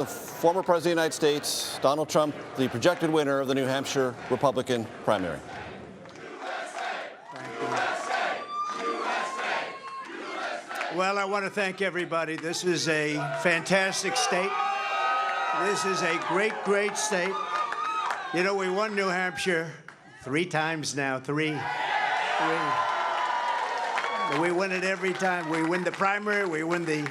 The former President of the United States, Donald Trump, the projected winner of the New Hampshire Republican primary. Well, I want to thank everybody. This is a fantastic state. This is a great, great state. You know, we won New Hampshire 3 times now. Three. We win it every time. We win the primary. We win the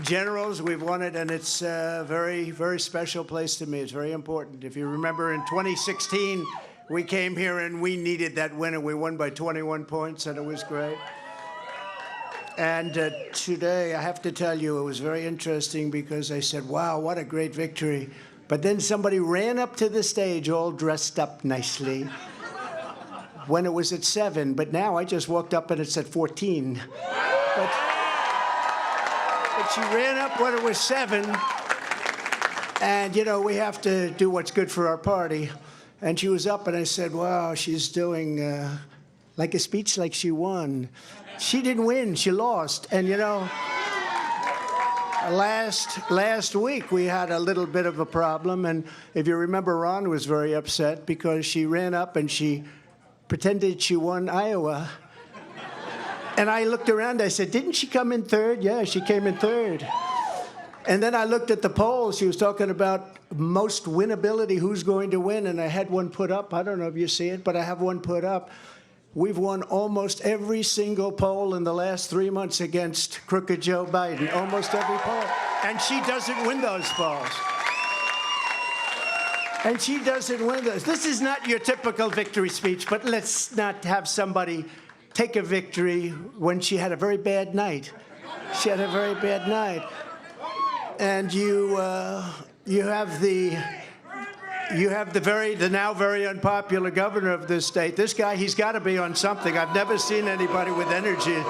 generals. We've won it, and it's a very, very special place to me. It's very important. If you remember, in 2016, we came here and we needed that win, and we won by 21 points, and it was great. And today, I have to tell you, it was very interesting because I said, wow, what a great victory. But then somebody ran up to the stage all dressed up nicely when it was at 7. But now I just walked up and it's at 14. But she ran up when it was 7. And, you know, we have to do what's good for our party. And she was up and I said, wow, she's doing like a speech like she won. She didn't win, she lost. And you know, last week we had a little bit of a problem, and if you remember, Ron was very upset because she ran up and she pretended she won Iowa. And I looked around, I said, didn't she come in 3rd? Yeah, she came in 3rd. And then I looked at the polls. She was talking about most winnability, who's going to win, and I had one put up. I don't know if you see it, but I have one put up. We've won almost every single poll in the last 3 months against crooked Joe Biden, almost every poll. And she doesn't win those polls. And she doesn't win those. This is not your typical victory speech, but let's not have somebody take a victory when she had a very bad night. She had a very bad night. And you have the now very unpopular governor of this state. This guy, he's got to be on something. I've never seen anybody with energy.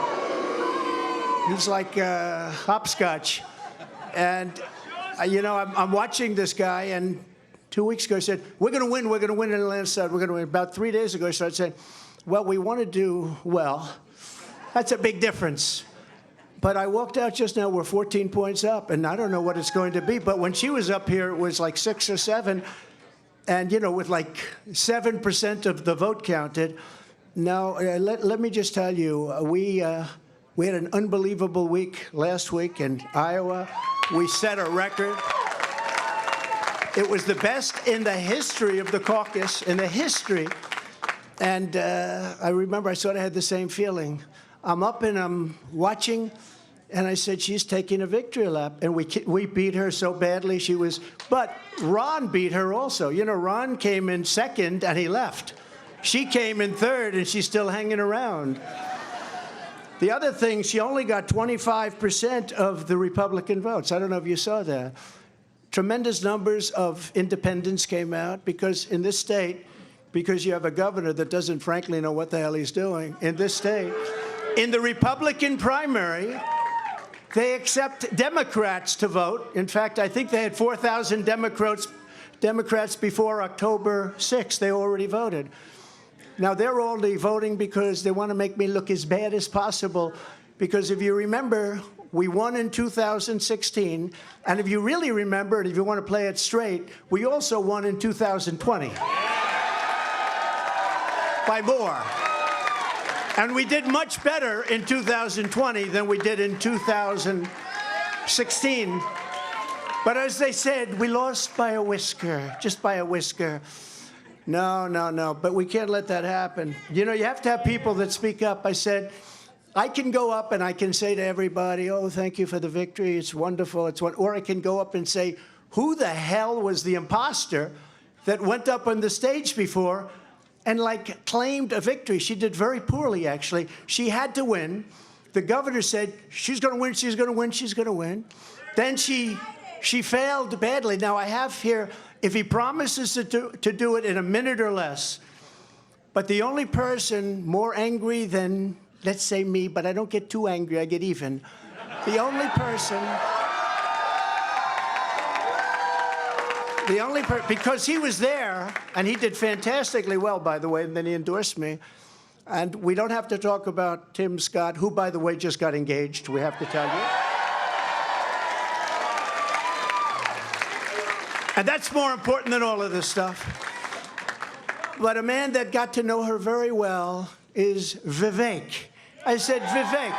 He's like hopscotch. And, you know, I'm watching this guy, and 2 weeks ago he said, we're going to win in the landslide, we're going to win. About 3 days ago he started saying, well, we want to do well. That's a big difference. But I walked out just now, we're 14 points up, and I don't know what it's going to be. But when she was up here, it was like 6 or 7. And, you know, with like 7% of the vote counted. Now, let me just tell you, we had an unbelievable week last week in Iowa. We set a record. It was the best in the history of the caucus, in the history. And I remember I sort of had the same feeling. I'm up and I'm watching. And I said, she's taking a victory lap. And we beat her so badly, she was, but Ron beat her also. You know, Ron came in 2nd and he left. She came in 3rd and she's still hanging around. The other thing, she only got 25% of the Republican votes. I don't know if you saw that. Tremendous numbers of independents came out because in this state, because you have a governor that doesn't frankly know what the hell he's doing in this state, in the Republican primary, they accept Democrats to vote. In fact, I think they had 4,000 Democrats before October 6th. They already voted. Now, they're only voting because they want to make me look as bad as possible. Because if you remember, we won in 2016. And if you really remember, and if you want to play it straight, we also won in 2020. By more. And we did much better in 2020 than we did in 2016. But as they said, we lost by a whisker, just by a whisker. No. But we can't let that happen. You know, you have to have people that speak up. I said, I can go up and I can say to everybody, oh, thank you for the victory. It's wonderful. Or I can go up and say, who the hell was the imposter that went up on the stage before and like claimed a victory? She did very poorly, actually. She had to win. The governor said, she's going to win, she's going to win, she's going to win. Then she failed badly. Now, I have here, if he promises to do it in a minute or less, but the only person more angry than, let's say me, but I don't get too angry, I get even. The only person... because he was there, and he did fantastically well, by the way, and then he endorsed me. And we don't have to talk about Tim Scott, who, by the way, just got engaged, we have to tell you. And that's more important than all of this stuff. But a man that got to know her very well is Vivek. I said, Vivek,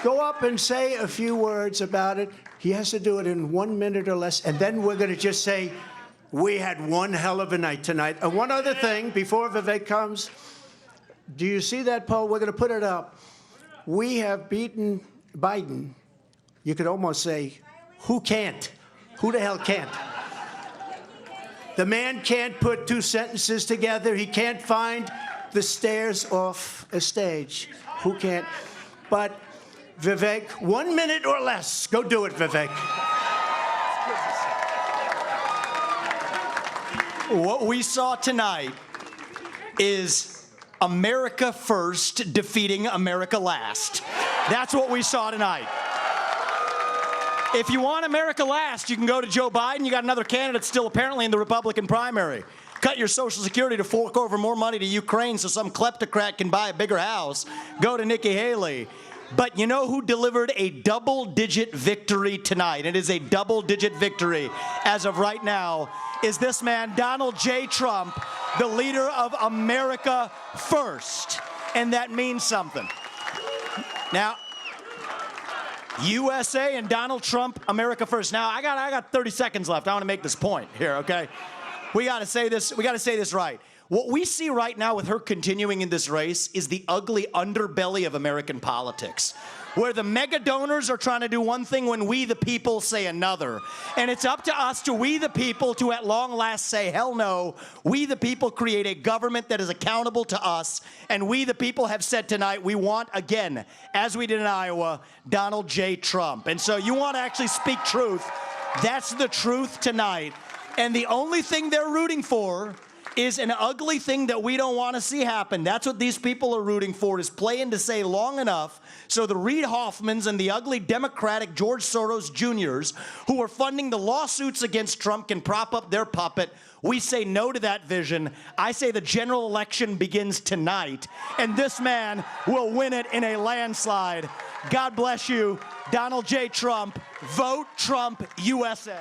go up and say a few words about it. He has to do it in 1 minute or less, and then we're going to just say, we had one hell of a night tonight. And one other thing, before Vivek comes, do you see that poll? We're going to put it up. We have beaten Biden. You could almost say, who can't? Who the hell can't? The man can't put two sentences together. He can't find the stairs off a stage. Who can't? But Vivek, 1 minute or less. Go do it, Vivek. What we saw tonight is America first defeating America last. That's what we saw tonight. If you want America last, you can go to Joe Biden. You got another candidate still apparently in the Republican primary. Cut your Social Security to fork over more money to Ukraine so some kleptocrat can buy a bigger house. Go to Nikki Haley. But you know who delivered a double-digit victory tonight? It is a double-digit victory as of right now, is this man, Donald J. Trump, the leader of America First. And that means something. Now, USA and Donald Trump, America First. Now, I got 30 seconds left. I want to make this point here, okay? We got to say this right. What we see right now with her continuing in this race is the ugly underbelly of American politics, where the mega donors are trying to do one thing when we, the people, say another. And it's up to us, we, the people, to at long last say, hell no. We, the people, create a government that is accountable to us. And we, the people, have said tonight, we want, again, as we did in Iowa, Donald J. Trump. And so you want to actually speak truth. That's the truth tonight. And the only thing they're rooting for is an ugly thing that we don't want to see happen. That's what these people are rooting for, is playing to say long enough so the Reid Hoffmans and the ugly Democratic George Soros Jr.'s who are funding the lawsuits against Trump can prop up their puppet. We say no to that vision. I say the general election begins tonight, and this man will win it in a landslide. God bless you, Donald J. Trump. Vote Trump, USA.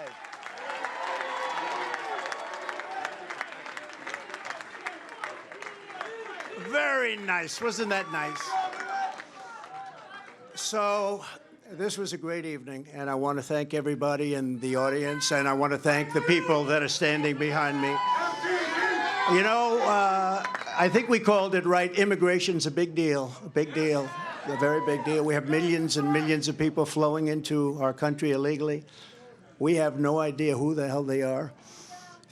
Very nice. Wasn't that nice? So this was a great evening, and I want to thank everybody in the audience, and I want to thank the people that are standing behind me. You know, I think we called it right. Immigration's a big deal, a very big deal. We have millions and millions of people flowing into our country illegally. We have no idea who the hell they are.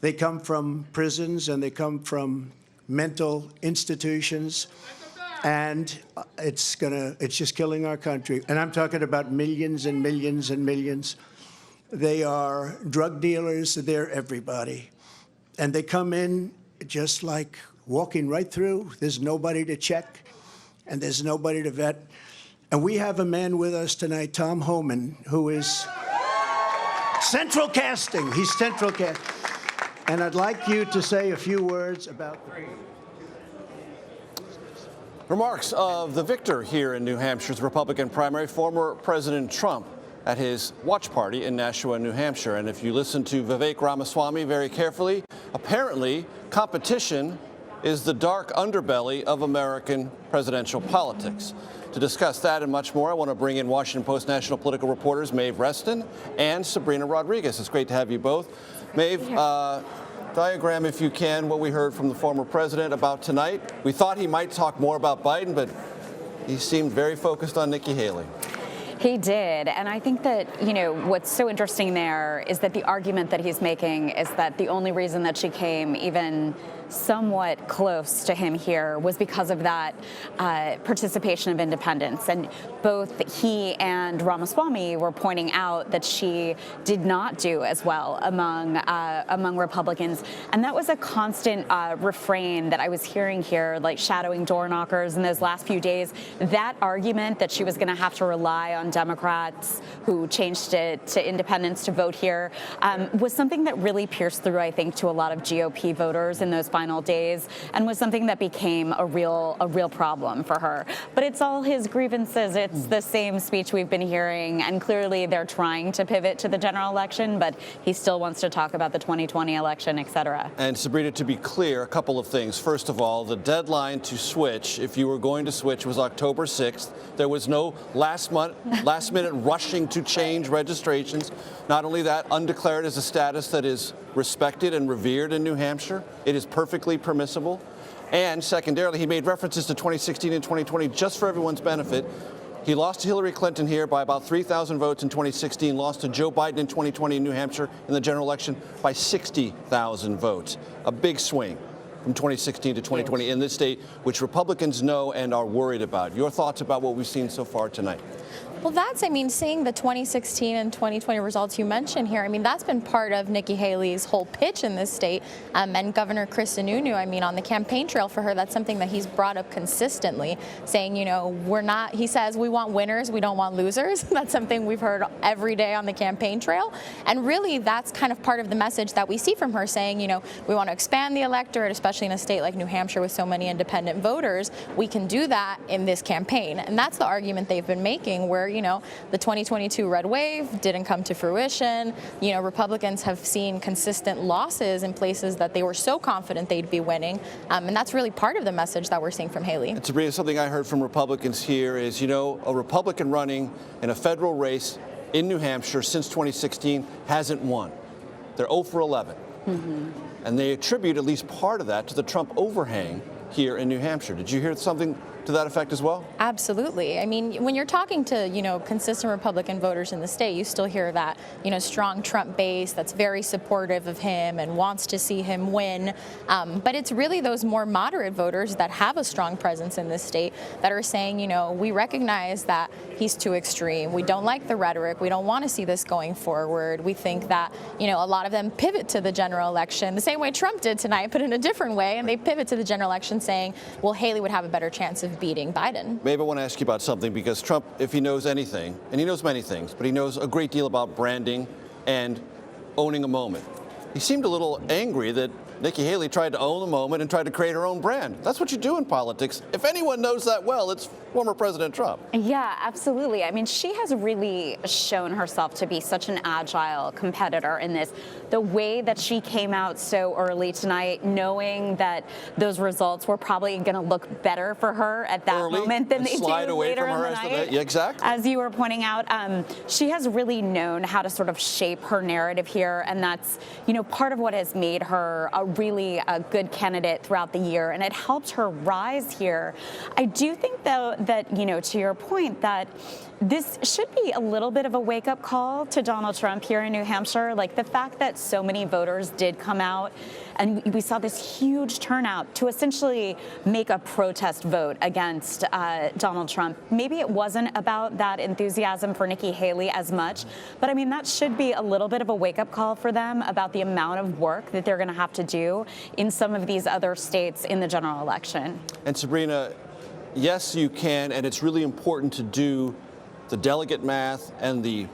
They come from prisons, and they come from mental institutions, and it's just killing our country. And I'm talking about millions and millions and millions. They are drug dealers. They're everybody. And they come in just like walking right through. There's nobody to check, and there's nobody to vet. And we have a man with us tonight, Tom Homan, who is central casting. He's central casting. And I'd like you to say a few words about Remarks of the victor here in New Hampshire's Republican primary, former President Trump, at his watch party in Nashua, New Hampshire. And if you listen to Vivek Ramaswamy very carefully, apparently competition is the dark underbelly of American presidential politics. To discuss that and much more, I want to bring in Washington Post national political reporters Maeve Reston and Sabrina Rodriguez. It's great to have you both. Maeve, diagram, if you can, what we heard from the former president about tonight. We thought he might talk more about Biden, but he seemed very focused on Nikki Haley. He did. And I think that, you know, what's so interesting there is that the argument that he's making is that the only reason that she came even somewhat close to him here was because of that participation of independents. And both he and Ramaswamy were pointing out that she did not do as well among Republicans. And that was a constant refrain that I was hearing here, like shadowing door knockers in those last few days. That argument that she was going to have to rely on Democrats who changed it to independents to vote here was something that really pierced through, I think, to a lot of GOP voters in those final final days and was something that became a real problem for her. But it's all his grievances. It's the same speech we've been hearing, and clearly they're trying to pivot to the general election, but he still wants to talk about the 2020 election, et cetera. And Sabrina, to be clear, a couple of things. First of all, the deadline to switch, if you were going to switch, was October 6th. There was no last-minute rushing to change registrations. Not only that, undeclared is a status that is respected and revered in New Hampshire. It is perfectly permissible. And secondarily, he made references to 2016 and 2020 just for everyone's benefit. He lost to Hillary Clinton here by about 3,000 votes in 2016, lost to Joe Biden in 2020 in New Hampshire in the general election by 60,000 votes. A big swing from 2016 to 2020 in this state, which Republicans know and are worried about. Your thoughts about what we've seen so far tonight? Well, seeing the 2016 and 2020 results you mentioned here, that's been part of Nikki Haley's whole pitch in this state. And Governor Chris Sununu, on the campaign trail for her, that's something that he's brought up consistently, saying, he says we want winners, we don't want losers. That's something we've heard every day on the campaign trail. And really, that's kind of part of the message that we see from her, saying, we want to expand the electorate, especially in a state like New Hampshire with so many independent voters. We can do that in this campaign. And that's the argument they've been making, where the 2022 red wave didn't come to fruition. Republicans have seen consistent losses in places that they were so confident they'd be winning. And that's really part of the message that we're seeing from Haley. And Sabrina, something I heard from Republicans here is, a Republican running in a federal race in New Hampshire since 2016 hasn't won. They're 0 for 11. Mm-hmm. And they attribute at least part of that to the Trump overhang here in New Hampshire. Did you hear something to that effect as well? Absolutely. When you're talking to, consistent Republican voters in the state, you still hear that, strong Trump base that's very supportive of him and wants to see him win. But it's really those more moderate voters that have a strong presence in this state that are saying, we recognize that he's too extreme. We don't like the rhetoric. We don't want to see this going forward. We think that, a lot of them pivot to the general election the same way Trump did tonight, but in a different way. And they pivot to the general election saying, well, Haley would have a better chance of beating Biden. Maeve, I want to ask you about something, because Trump, if he knows anything, and he knows many things, but he knows a great deal about branding and owning a moment. He seemed a little angry that Nikki Haley tried to own the moment and tried to create her own brand. That's what you do in politics. If anyone knows that well, it's former President Trump. Yeah, absolutely. She has really shown herself to be such an agile competitor in this. The way that she came out so early tonight, knowing that those results were probably going to look better for her at that moment than they do later in the night. Yeah, exactly. As you were pointing out, she has really known how to sort of shape her narrative here, and that's, part of what has made her a good candidate throughout the year, and it helped her rise here. I do think, though, that, to your point, that this should be a little bit of a wake-up call to Donald Trump here in New Hampshire. Like, the fact that so many voters did come out, and we saw this huge turnout to essentially make a protest vote against Donald Trump. Maybe it wasn't about that enthusiasm for Nikki Haley as much, but that should be a little bit of a wake-up call for them about the amount of work that they're going to have to do in some of these other states in the general election. And Sabrina, yes, you can, and it's really important to do the delegate math and the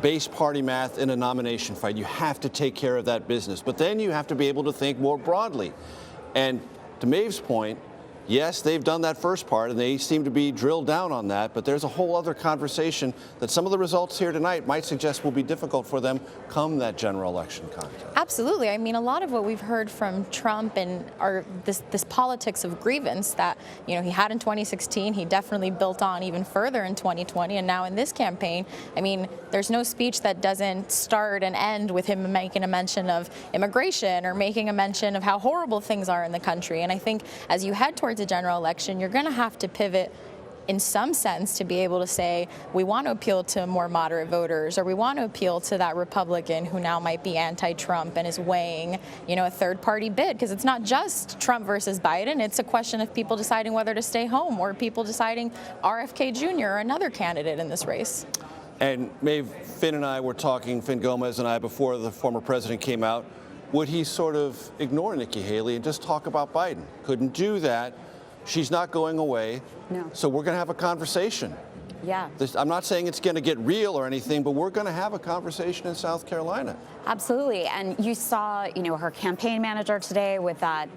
base party math in a nomination fight. You have to take care of that business. But then you have to be able to think more broadly. And to Maeve's point, yes, they've done that first part, and they seem to be drilled down on that, but there's a whole other conversation that some of the results here tonight might suggest will be difficult for them come that general election contest. Absolutely. A lot of what we've heard from Trump and this politics of grievance that, he had in 2016, he definitely built on even further in 2020, and now in this campaign, there's no speech that doesn't start and end with him making a mention of immigration or making a mention of how horrible things are in the country. And I think as you head towards a general election, you're going to have to pivot in some sense to be able to say, we want to appeal to more moderate voters, or we want to appeal to that Republican who now might be anti-Trump and is weighing, a third-party bid. Because it's not just Trump versus Biden. It's a question of people deciding whether to stay home, or people deciding RFK Jr. or another candidate in this race. And Maeve, Finn and I were talking, Finn Gomez and I, before the former president came out. Would he sort of ignore Nikki Haley and just talk about Biden? Couldn't do that. She's not going away. No. So we're going to have a conversation. Yeah. I'm not saying it's going to get real or anything, but we're going to have a conversation in South Carolina. Absolutely. And you saw, her campaign manager today with that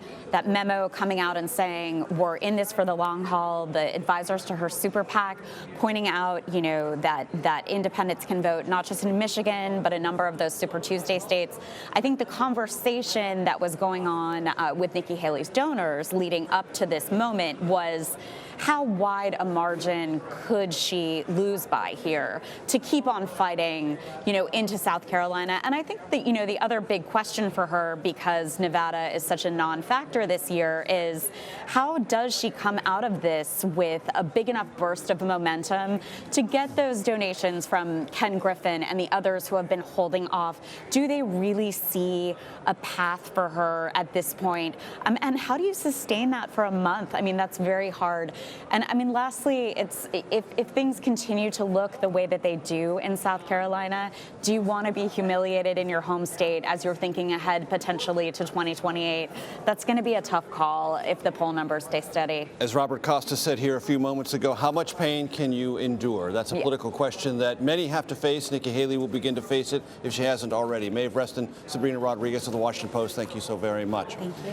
memo coming out and saying, we're in this for the long haul. The advisors to her super PAC pointing out, that independents can vote not just in Michigan, but a number of those Super Tuesday states. I think the conversation that was going on with Nikki Haley's donors leading up to this moment was, how wide a margin could she lose by here to keep on fighting, into South Carolina? And I think that, the other big question for her, because Nevada is such a non-factor this year, is how does she come out of this with a big enough burst of momentum to get those donations from Ken Griffin and the others who have been holding off? Do they really see a path for her at this point? And how do you sustain that for a month? I mean, that's very hard. And I mean, lastly, if things continue to look the way that they do in South Carolina, do you want to be humiliated in your home state as you're thinking ahead potentially to 2028? That's going to be a tough call if the poll numbers stay steady. As Robert Costa said here a few moments ago, how much pain can you endure? That's a political question that many have to face. Nikki Haley will begin to face it if she hasn't already. Maeve, Reston, Sabrina Rodriguez of the Washington Post, thank you so very much. Thank you.